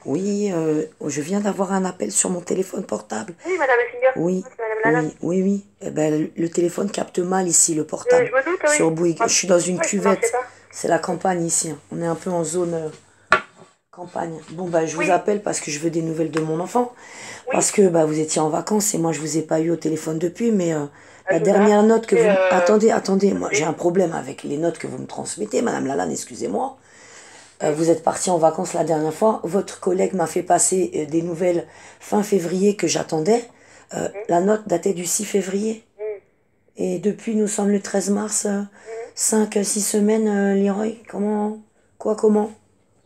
Oui, je viens d'avoir un appel sur mon téléphone portable. Oui, Madame Finger. Oui, Madame Lalanne. oui. Eh ben, le téléphone capte mal ici, le portable. Je me doute, Sur oui. Bouygues. Je suis dans une Oui, ça marchait cuvette. pas. C'est la campagne ici, hein. On est un peu en zone campagne. Bon, bah, je vous Oui, appelle parce que je veux des nouvelles de mon enfant. oui. Parce que bah, vous étiez en vacances et moi, je vous ai pas eu au téléphone depuis. Mais la Je vous ai dernière note que rappelé, vous... Attendez. Moi, j'ai oui. un problème avec les notes que vous me transmettez, Madame Lalanne, excusez-moi. Oui. Vous êtes parti en vacances la dernière fois. Votre collègue m'a fait passer des nouvelles fin février que j'attendais. Mhm. La note datait du 6 février. Mhm. Et depuis, nous sommes le 13 mars. Mhm. 5, 6 semaines, Leroy. Comment?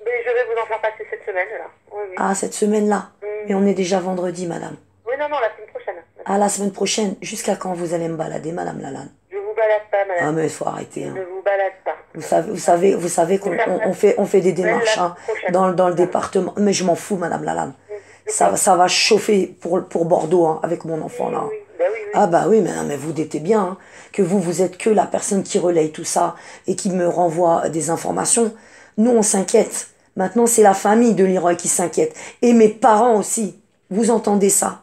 Mais je vais vous en faire passer cette semaine, là. Oui, oui. Ah, cette semaine-là. Mais Mhm. on est déjà vendredi, madame. Oui, non, non, la semaine prochaine. Ah, la semaine prochaine. Jusqu'à quand vous allez me balader, madame Lalanne? Je vous balade pas, Ah, madame. mais il faut Je arrêter, hein. ne vous balade pas. Vous savez Vous qu'on faire on passer on fait des cette semaine, la démarches, hein, semaine prochaine. dans le Voilà. département. Mais je m'en fous, madame Lalanne. De quoi? Ça va chauffer pour Bordeaux, hein, avec mon Oui, enfant, là. oui. Bah oui, oui. Ah bah oui, mais vous doutez bien, hein, que vous êtes que la personne qui relaye tout ça et qui me renvoie des informations. Nous, on s'inquiète. Maintenant, c'est la famille de Leroy qui s'inquiète. Et mes parents aussi. Vous entendez ça?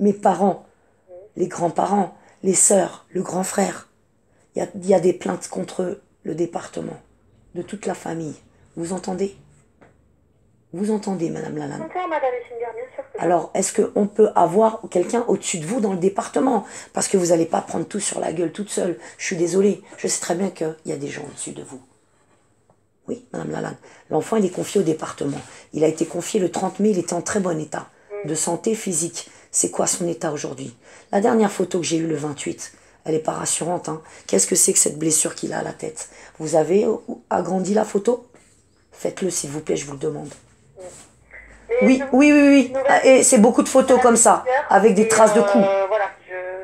Mes parents, les grands-parents, les sœurs, le grand frère. Il y a des plaintes contre le département, de toute la famille. Vous entendez? Vous entendez, Madame Lalanne? Bonsoir, Madame Finger, bien sûr que Alors, est-ce qu'on peut avoir quelqu'un au-dessus de vous dans le département? Parce que vous n'allez pas prendre tout sur la gueule toute seule. Je suis désolée. Je sais très bien qu'il y a des gens au-dessus de vous. Oui, Madame Lalanne. L'enfant, il est confié au département. Il a été confié le 30 mai. Il était en très bon état de santé physique. C'est quoi son état aujourd'hui? La dernière photo que j'ai eue le 28, elle n'est pas rassurante, hein. Qu'est-ce que c'est que cette blessure qu'il a à la tête? Vous avez agrandi la photo? Faites-le, s'il vous plaît, je vous le demande. Oui. Ah, et c'est beaucoup de photos comme ça, avec des traces de coups. Voilà,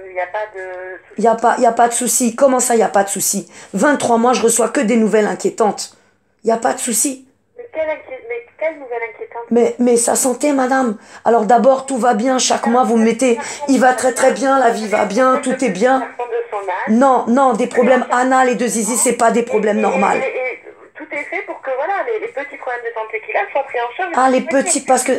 il n'y a pas de souci. Y a pas de souci. Comment ça, il n'y a pas de souci? 23 mois, je reçois que des nouvelles inquiétantes. Il n'y a pas de souci. Mais quelle nouvelle inquiétante? Mais sa santé, madame. Alors d'abord, tout va bien. Chaque mois, vous me mettez, il va très très bien, la vie va bien, tout est bien. Personne de son âge. Non, des problèmes anal et de zizi, c'est pas des problèmes normaux. Et tout est fait pour que voilà, les petits problèmes de santé qu'il a soient pris en charge. Ah, les petits, parce que...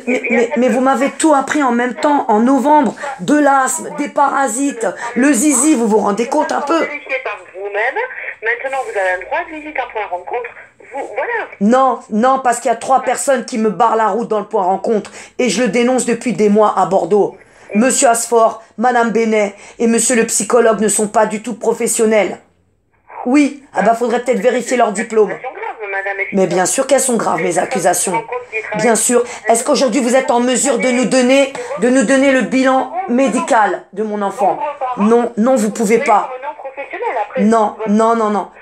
Mais vous m'avez tout appris en même temps, en novembre. De l'asthme, des parasites, le zizi, vous vous rendez compte un peu? Vérifiez par vous-même. Maintenant, vous avez un droit de visite, un point de rencontre. Voilà. Non, parce qu'il y a 3 personnes qui me barrent la route dans le point rencontre. Et je le dénonce depuis des mois à Bordeaux. Monsieur Asfort, Madame Benet et Monsieur le psychologue ne sont pas du tout professionnels. Oui, ah bah faudrait peut-être vérifier leur diplôme. Mais bien sûr qu'elles sont graves, mes accusations. Bien sûr. Est-ce qu'aujourd'hui vous êtes en mesure de nous donner le bilan médical de mon enfant? Non, vous pouvez pas. Non.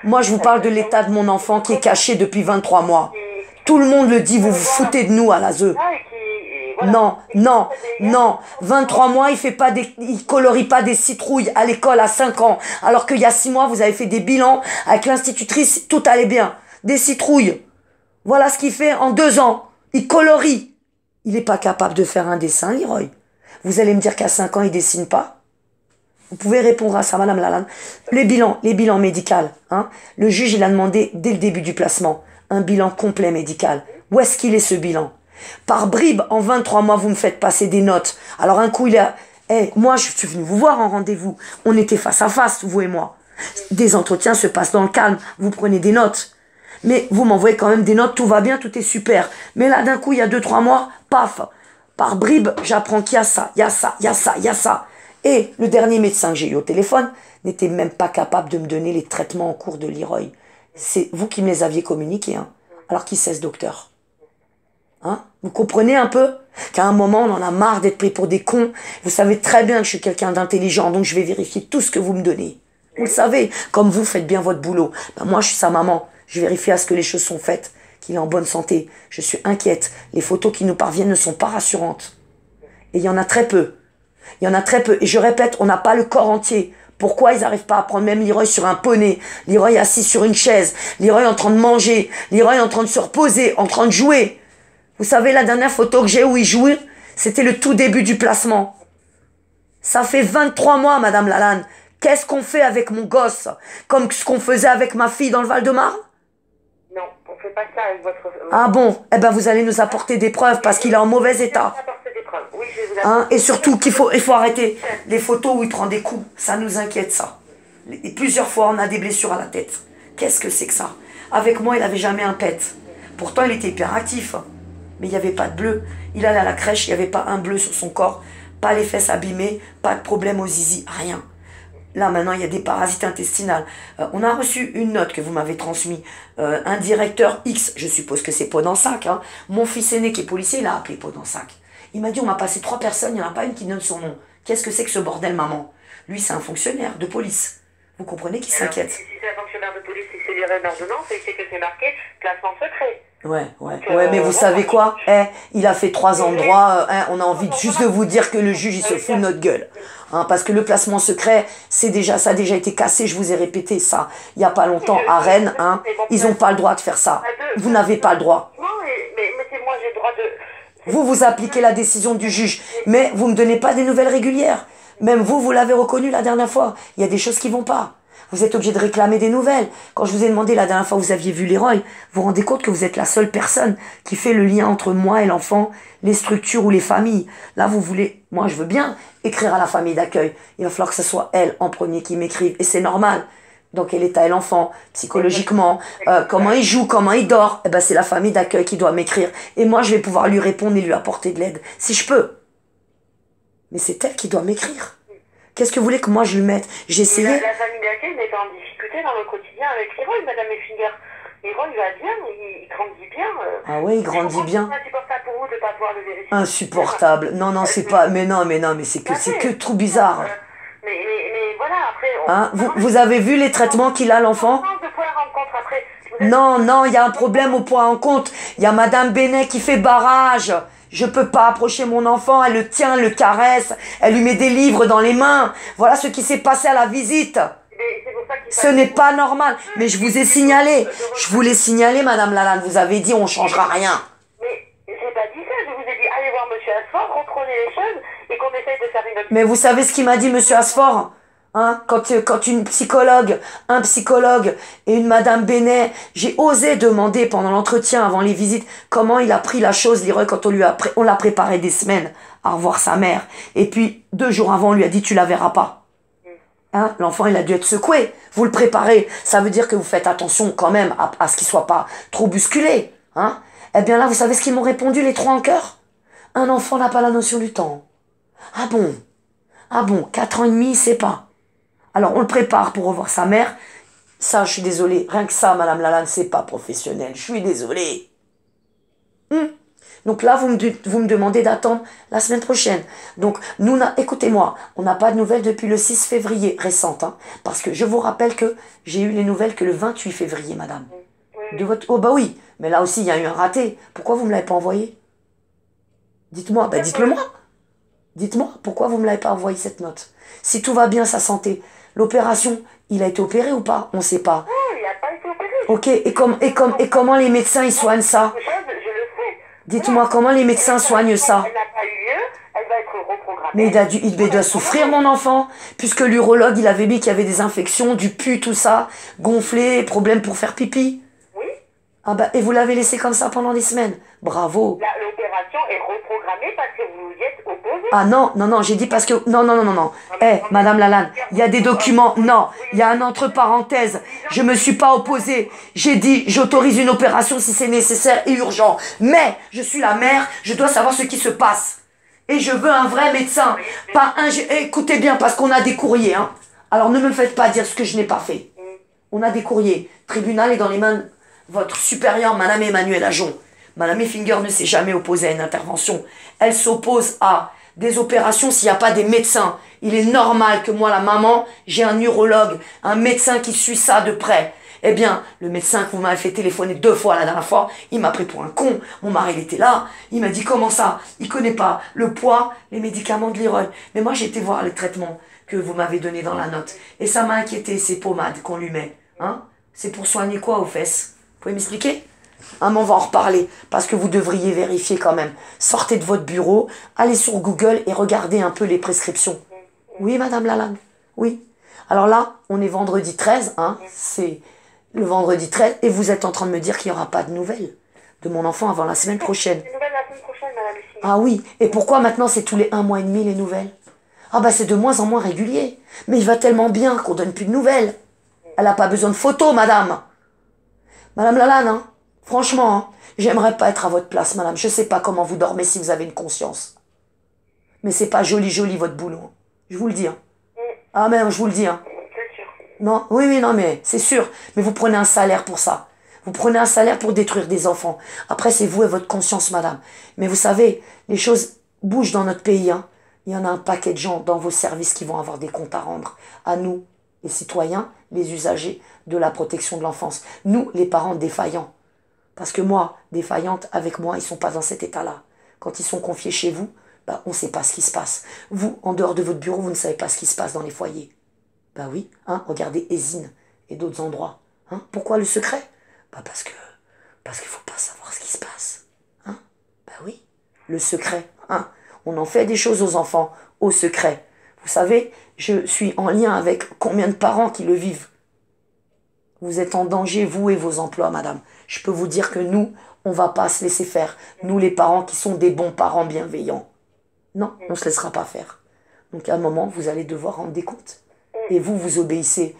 Moi, je vous parle de l'état de mon enfant qui est caché depuis 23 mois. Tout le monde le dit, vous vous foutez de nous à la ZEU. Non. 23 mois, il colorie pas des citrouilles à l'école à 5 ans. Alors qu'il y a 6 mois, vous avez fait des bilans avec l'institutrice, tout allait bien. Des citrouilles. Voilà ce qu'il fait en 2 ans. Il colorie. Il n'est pas capable de faire un dessin, Leroy. Vous allez me dire qu'à 5 ans, il dessine pas? Vous pouvez répondre à ça, Madame Lalanne. Les bilans médicaux. Hein. Le juge, il a demandé, dès le début du placement, un bilan complet médical. Où est-ce qu'il est, ce bilan? Par bribes, en 23 mois, vous me faites passer des notes. Alors un coup, il a... moi, je suis venu vous voir en rendez-vous. On était face à face, vous et moi. Des entretiens se passent dans le calme. Vous prenez des notes. Mais vous m'envoyez quand même des notes, tout va bien, tout est super. Mais là, d'un coup, il y a 2-3 mois, paf, par bribes, j'apprends qu'il y a ça, il y a ça. Et le dernier médecin que j'ai eu au téléphone n'était même pas capable de me donner les traitements en cours de Leroy. C'est vous qui me les aviez communiqués, hein. Alors qui c'est, ce docteur? Hein? Vous comprenez un peu qu'à un moment, on en a marre d'être pris pour des cons. Vous savez très bien que je suis quelqu'un d'intelligent, donc je vais vérifier tout ce que vous me donnez. Vous le savez, comme vous faites bien votre boulot. Ben moi, je suis sa maman. Je vérifie à ce que les choses sont faites, qu'il est en bonne santé. Je suis inquiète. Les photos qui nous parviennent ne sont pas rassurantes. Et il y en a très peu. Et je répète, on n'a pas le corps entier. Pourquoi ils n'arrivent pas à prendre même Leroy sur un poney, Leroy assis sur une chaise, Leroy en train de manger, Leroy en train de se reposer, en train de jouer? Vous savez, la dernière photo que j'ai où il jouait, c'était le tout début du placement. Ça fait 23 mois, Madame Lalanne. Qu'est-ce qu'on fait avec mon gosse? Comme ce qu'on faisait avec ma fille dans le Val-de-Marne? Non, on on fait pas ça avec votre... Ah bon? Eh ben vous allez nous apporter des preuves parce qu'il est en mauvais état. Apporter des preuves. Oui, je vais vous Hein? apporter. Et surtout qu'il faut, il faut arrêter les photos où il prend des coups. Ça nous inquiète, ça. Et plusieurs fois, on a des blessures à la tête. Qu'est-ce que c'est que ça? Avec moi, il n'avait jamais un pet. Pourtant, il était hyperactif. Mais il n'y avait pas de bleu. Il allait à la crèche, il n'y avait pas un bleu sur son corps. Pas les fesses abîmées, pas de problème aux zizi, rien. Là, maintenant, il y a des parasites intestinales. On a reçu une note que vous m'avez transmise. Un directeur X, je suppose que c'est Podensac. Hein. Mon fils aîné qui est policier, il a appelé Podensac. Il m'a dit, on m'a passé 3 personnes, il n'y en a pas une qui donne son nom. Qu'est-ce que c'est que ce bordel, maman? Lui, c'est un fonctionnaire de police. Vous comprenez qu'il s'inquiète? Si c'est un fonctionnaire de police et que c'est lié à une ordonnance, et c'est que c'est marqué placement secret. Ouais, mais vous savez quoi? Il a fait 3 ans de droit, on a envie juste de vous dire que le juge, il se fout de notre gueule. Hein, parce que le placement secret, ça a déjà été cassé, je vous ai répété ça. Il n'y a pas longtemps, à Rennes, hein, ils n'ont pas le droit de faire ça. Vous n'avez pas le droit. Non, mais c'est moi, j'ai le droit de... Vous appliquez la décision du juge, mais vous ne me donnez pas des nouvelles régulières. Même vous l'avez reconnu la dernière fois. Il y a des choses qui vont pas. Vous êtes obligé de réclamer des nouvelles. Quand je vous ai demandé la dernière fois, vous aviez vu Leroy, vous vous rendez compte que vous êtes la seule personne qui fait le lien entre moi et l'enfant, les structures ou les familles. Là, vous voulez, moi je veux bien écrire à la famille d'accueil. Il va falloir que ce soit elle en premier qui m'écrive. Et c'est normal. Dans quel état est l'enfant, psychologiquement, comment il joue, comment il dort. Eh ben, c'est la famille d'accueil qui doit m'écrire. Et moi, je vais pouvoir lui répondre et lui apporter de l'aide, si je peux. Mais c'est elle qui doit m'écrire. Qu'est-ce que vous voulez que moi je lui mette? J'ai essayé. La famille d'accueil n'est pas en difficulté dans le quotidien avec Leroy, Madame Effinger. Leroy, il va bien, il grandit bien. Ah ouais, il grandit bien. C'est insupportable pour vous de ne pas pouvoir le vérifier. Insupportable. Non, c'est pas... Mais non, mais c'est que trop bizarre. Mais voilà, après... Hein, vous avez vu les traitements qu'il a, l'enfant? Non, il y a un problème au point en compte. Il y a Madame Benet qui fait barrage. Je peux pas approcher mon enfant, elle le tient, elle le caresse, elle lui met des livres dans les mains. Voilà ce qui s'est passé à la visite. Ce n'est pas normal. Mais je vous ai signalé. Je vous l'ai signalé, Madame Lalande. Vous avez dit on changera rien. Mais j'ai pas dit ça. Je vous ai dit allez voir Monsieur Asfort, reprenez les choses et qu'on essaye de faire une autre... Mais vous savez ce qu'il m'a dit, Monsieur Asfort? Hein, quand un psychologue et une Madame Benet, j'ai osé demander pendant l'entretien, avant les visites, comment il a pris la chose, Leroy, quand on l'a préparé des semaines à revoir sa mère. Et puis, 2 jours avant, on lui a dit, tu la verras pas. Hein, l'enfant, il a dû être secoué. Vous le préparez. Ça veut dire que vous faites attention quand même à ce qu'il soit pas trop bousculé. Hein. Eh bien là, vous savez ce qu'ils m'ont répondu, les 3 en chœur? Un enfant n'a pas la notion du temps. Ah bon, 4 ans et demi, il sait pas. Alors, on le prépare pour revoir sa mère. Ça, je suis désolée. Rien que ça, Madame Lalande, c'est pas professionnel. Je suis désolée. Donc là, vous me demandez d'attendre la semaine prochaine. Donc, écoutez-moi, on n'a pas de nouvelles depuis le 6 février, récente. Hein, parce que je vous rappelle que j'ai eu les nouvelles que le 28 février, Madame. De votre... Oh bah oui, mais là aussi, il y a eu un raté. Pourquoi vous ne me l'avez pas envoyé? Dites-moi, dites-le moi. Dites-moi, pourquoi vous ne me l'avez pas envoyé cette note? Si tout va bien, sa santé, l'opération, il a été opéré ou pas? On ne sait pas. Non, il n'a pas été opéré. Ok, et comment les médecins, ils soignent ça? Je le sais. Dites-moi, comment les médecins soignent ça? Elle n'a pas eu lieu, elle va être reprogrammée. Mais il doit souffrir, mon enfant, puisque l'urologue, il avait dit qu'il y avait des infections, du pus, tout ça, gonflé, problème pour faire pipi. Oui. Ah bah, et vous l'avez laissé comme ça pendant des semaines. Bravo. L'opération est reprogrammée parce que vous y êtes opposé. Ah non, j'ai dit parce que... Non. Madame Lalande, il y a des documents. Non, il y a un entre parenthèses. Je me suis pas opposée. J'ai dit, j'autorise une opération si c'est nécessaire et urgent. Mais, je suis la mère, je dois savoir ce qui se passe. Et je veux un vrai médecin. Pas un... Écoutez bien, parce qu'on a des courriers. Hein. Alors, ne me faites pas dire ce que je n'ai pas fait. On a des courriers. Tribunal est dans les mains de votre supérieure, Madame Emmanuelle Ajon. Madame Effinger ne s'est jamais opposée à une intervention. Elle s'oppose à des opérations s'il n'y a pas des médecins. Il est normal que moi, la maman, j'ai un urologue, un médecin qui suit ça de près. Eh bien, le médecin que vous m'avez fait téléphoner 2 fois la dernière fois, il m'a pris pour un con. Mon mari, il était là. Il m'a dit, comment ça? Il connaît pas le poids, les médicaments de Leroy. Mais moi, j'ai été voir les traitements que vous m'avez donnés dans la note. Et ça m'a inquiété, ces pommades qu'on lui met. Hein? C'est pour soigner quoi aux fesses? Vous pouvez m'expliquer? Mais on va en reparler, parce que vous devriez vérifier quand même. Sortez de votre bureau, allez sur Google et regardez un peu les prescriptions. Oui, Madame Lalande? Oui. Alors là, on est vendredi 13, hein, c'est le vendredi 13, et vous êtes en train de me dire qu'il n'y aura pas de nouvelles de mon enfant avant la semaine prochaine. Des nouvelles la semaine prochaine, madame Finger. Ah oui, et pourquoi maintenant c'est tous les 1 mois et demi les nouvelles? Ah bah c'est de moins en moins régulier. Mais il va tellement bien qu'on donne plus de nouvelles. Elle n'a pas besoin de photos, madame. Madame Lalanne, hein, franchement, hein, j'aimerais pas être à votre place, madame. Je sais pas comment vous dormez si vous avez une conscience. Mais c'est pas joli votre boulot. Hein. Je vous le dis. Hein. Ah mais je vous le dis. Hein. C'est sûr. Non, oui, non, mais c'est sûr. Mais vous prenez un salaire pour ça. Vous prenez un salaire pour détruire des enfants. Après, c'est vous et votre conscience, madame. Mais vous savez, les choses bougent dans notre pays. Hein. Il y en a un paquet de gens dans vos services qui vont avoir des comptes à rendre. À nous, les citoyens, les usagers de la protection de l'enfance. Nous, les parents défaillants. Parce que moi, défaillante, avec moi, ils sont pas dans cet état-là. Quand ils sont confiés chez vous, bah, on ne sait pas ce qui se passe. Vous, en dehors de votre bureau, vous ne savez pas ce qui se passe dans les foyers. Bah oui, hein, regardez Esine et d'autres endroits. Hein. Pourquoi le secret? Bah parce qu'il faut pas savoir ce qui se passe. Hein. Bah oui, le secret. Hein. On en fait des choses aux enfants, au secret. Vous savez, je suis en lien avec combien de parents qui le vivent. Vous êtes en danger, vous et vos emplois, madame. Je peux vous dire que nous, on va pas se laisser faire. Nous, les parents qui sont des bons parents bienveillants. Non, on ne se laissera pas faire. Donc à un moment, vous allez devoir rendre des comptes. Et vous obéissez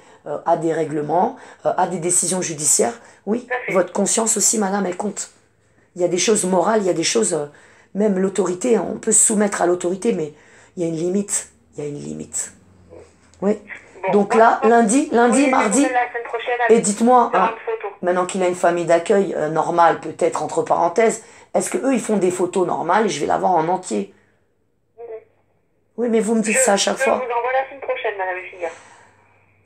à des règlements, à des décisions judiciaires. Oui, votre conscience aussi, madame, elle compte. Il y a des choses morales, il y a des choses... même l'autorité, hein, on peut se soumettre à l'autorité, mais il y a une limite. Il y a une limite. Oui. Bon, Donc là, lundi, mardi... Et dites-moi, hein, maintenant qu'il a une famille d'accueil normale, peut-être entre parenthèses, est-ce que eux ils font des photos normales et je vais la voir en entier? Oui, mais vous me dites ça à chaque fois. Je vous envoie la semaine prochaine, madame Finger.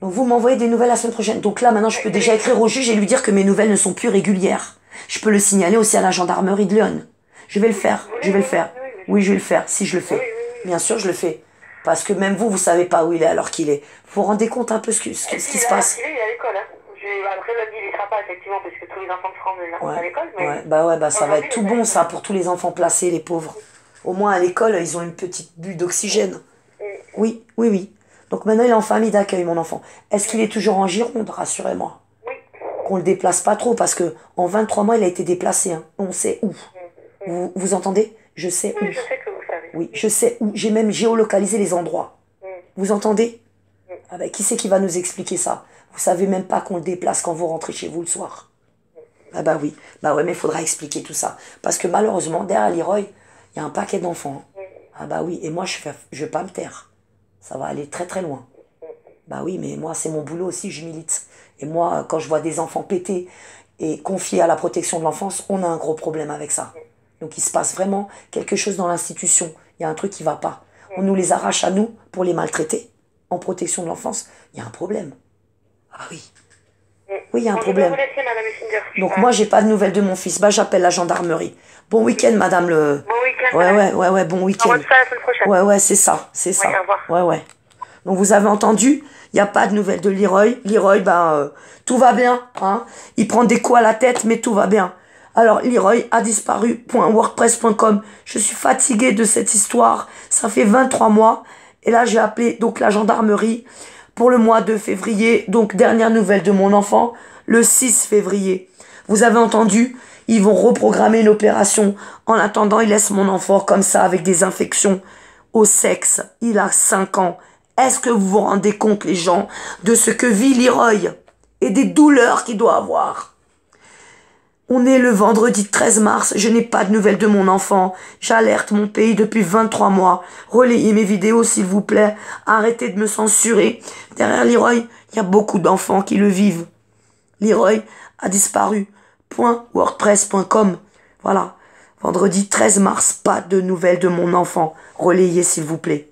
Donc vous m'envoyez des nouvelles la semaine prochaine. Donc là, maintenant, je peux déjà écrire au juge et lui dire que mes nouvelles ne sont plus régulières. Je peux le signaler aussi à la gendarmerie de Lyon. Je vais le faire, je vais le faire. Oui, je vais le faire, si je le fais. Bien sûr, je le fais. Parce que même vous savez pas où il est alors qu'il est. Vous vous rendez compte un peu ce qui se passe? Il est à l'école, hein. Après, lundi, il ne sera pas, effectivement, parce que tous les enfants se rendent à l'école. Mais... Bah ça va être tout bon, ça, pour tous les enfants placés, les pauvres. Au moins, à l'école, ils ont une petite bulle d'oxygène. Oui. Donc maintenant, il est en famille d'accueil, mon enfant. Est-ce qu'il est toujours en Gironde? Rassurez-moi. Oui. Qu'on le déplace pas trop, parce que en 23 mois, il a été déplacé. Hein. On sait où. Vous entendez? Je sais où. Oui, je sais que vous savez. Oui, je sais où. J'ai même géolocalisé les endroits. Vous entendez? Ah ben, qui c'est qui va nous expliquer ça? Vous savez même pas qu'on le déplace quand vous rentrez chez vous le soir. Ah bah oui. Bah ouais, mais il faudra expliquer tout ça. Parce que malheureusement, derrière Leroy, il y a un paquet d'enfants. Ah bah oui, et moi, je vais pas me taire. Ça va aller très très loin. Bah oui, mais moi, c'est mon boulot aussi, je milite. Et moi, quand je vois des enfants pétés et confiés à la protection de l'enfance, on a un gros problème avec ça. Donc il se passe vraiment quelque chose dans l'institution. Il y a un truc qui va pas. On nous les arrache à nous pour les maltraiter. En protection de l'enfance, il y a un problème. Ah oui. Oui, il y a un problème. Donc moi, j'ai pas de nouvelles de mon fils. Bah, j'appelle la gendarmerie. Bon week-end, madame le... Bon week-end. Ouais, bon week-end. On va te faire la semaine prochaine. Ouais, c'est ça. Oui, au revoir. Ouais. Donc vous avez entendu, il n'y a pas de nouvelles de Leroy. Leroy, tout va bien. Hein. Il prend des coups à la tête, mais tout va bien. Alors, Leroy a disparu.wordpress.com. Je suis fatiguée de cette histoire. Ça fait 23 mois. Et là, j'ai appelé donc la gendarmerie pour le mois de février. Donc, dernière nouvelle de mon enfant, le 6 février. Vous avez entendu? Ils vont reprogrammer une opération. En attendant, ils laissent mon enfant comme ça avec des infections au sexe. Il a 5 ans. Est-ce que vous vous rendez compte, les gens, de ce que vit Leroy et des douleurs qu'il doit avoir? On est le vendredi 13 mars, je n'ai pas de nouvelles de mon enfant. J'alerte mon pays depuis 23 mois. Relayez mes vidéos, s'il vous plaît. Arrêtez de me censurer. Derrière Leroy, il y a beaucoup d'enfants qui le vivent. Leroy a disparu. .wordpress.com. Voilà. Vendredi 13 mars, pas de nouvelles de mon enfant. Relayez, s'il vous plaît.